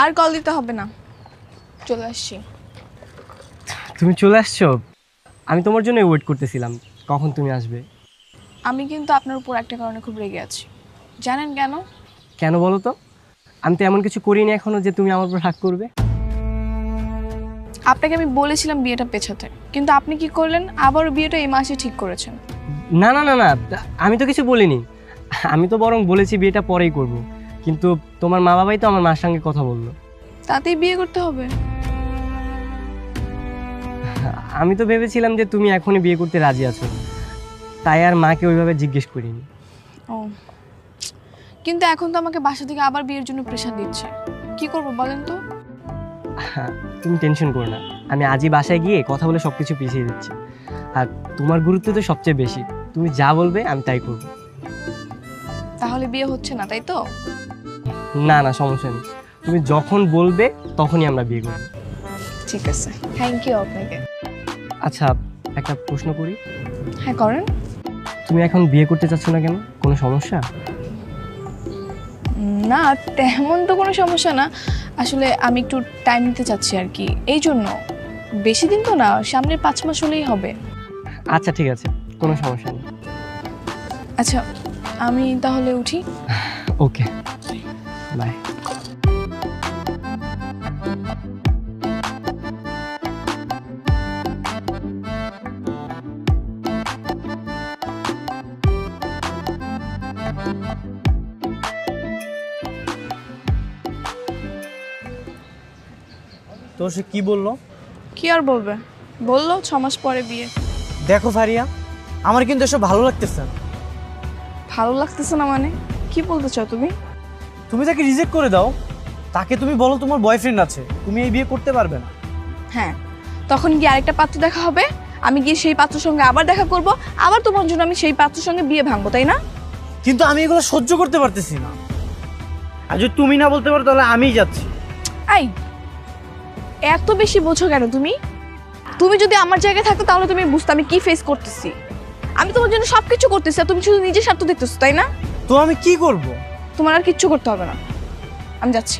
আর call দিতে হবে না, চলে আসছি। তুমি চলে আসছো? আমি তোমার জন্য ওয়েট করতেছিলাম কখন তুমি আসবে। আমি কিন্তু আপনার উপর একটা কারণে খুব রেগে আছি। জানেন কেন? কেন বলো তো? আমি তো এমন কিছু করিনি এখনো যে তুমি আমার উপর রাগ করবে। আপনাকে আমি বলেছিলাম বিয়েটা পেছাতে, কিন্তু আপনি কি করলেন? আবারও বিয়েটা এই মাসে ঠিক করেছেন। না না না না, আমি তো কিছু বলিনি। আমি তো বরং বলেছি বিয়েটা পরেই করব, কিন্তু তোমার মা বাবাই তো আমার মার সঙ্গে কথা বললো। তাতেই বিয়ে করতে হবে? আমি তো ভেবেছিলাম যে তুমি এখনই বিয়ে করতে রাজি আছো, তাই আর মাকে ওইভাবে জিজ্ঞেস করিনি। ও, কিন্তু এখন তো আমাকে বাসা থেকে আবার বিয়ের জন্য প্রেশার দিচ্ছে। কি করব বলেন তো? তুমি টেনশন করো না, আমি আজই বাসায় গিয়ে কথা বলে সব কিছু পিছিয়ে দিচ্ছি। আর তোমার গুরুত্ব তো সবচেয়ে বেশি, তুমি যা বলবে আমি তাই করব। তাহলে বিয়ে হচ্ছে না, তাই তো? না না, সমস্যা নেই, তুমি যখন বলবে তখনই আমরা বিয়ে করব। ঠিক আছে, থ্যাংক ইউ আপনাকে। আচ্ছা, একটা প্রশ্ন করি। হ্যাঁ করেন। তুমি এখন বিয়ে করতে চাচ্ছ না কেন? কোনো সমস্যা? না, তেমন তো কোনো সমস্যা না। আসলে আমি একটু টাইম নিতে চাচ্ছি আর কি, এই জন্য। বেশি দিন তো না, সামনের 5 মাস হলেই হবে। আচ্ছা ঠিক আছে, কোনো সমস্যা নেই। আচ্ছা, আমি তাহলে উঠি। ওকে, বাই। তো সে কি বললো? কি আর বলবে, বললো 6 মাস পরে বিয়ে। দেখো ফারিয়া, আমার কিন্তু এসব ভালো লাগতেছে না। ভালো লাগতেছে না মানে? কি বলতে চাও তুমি? তুমি তাকে রিজেক্ট করে দাও, তাকে তুমি বলো তোমার বয়ফ্রেন্ড আছে, তুমি এই বিয়ে করতে পারবে না। হ্যাঁ, তখন গিয়ে আরেকটা পাত্র দেখা হবে, আমি গিয়ে সেই পাত্রের সঙ্গে আবার দেখা করব, আবার তোমার জন্য আমি সেই পাত্রের সঙ্গে বিয়ে ভাঙবো, তাই না? কিন্তু আমি এগুলো সহ্য করতে পারতেছি না। আর যদি তুমি না বলতে পারো তাহলে আমিই যাচ্ছি। এই, এত বেশি বোঝো কেন তুমি? তুমি যদি আমার জায়গায় থাকতো তাহলে তুমি বুঝতে আমি কি ফেস করতেছি। আমি তোমার জন্য সবকিছু করতেছি আর তুমি শুধু নিজের স্বার্থ দেখতেছো, তাই না? তো আমি কি করব? তোমার আর কিচ্ছু করতে হবে না, আমি যাচ্ছি।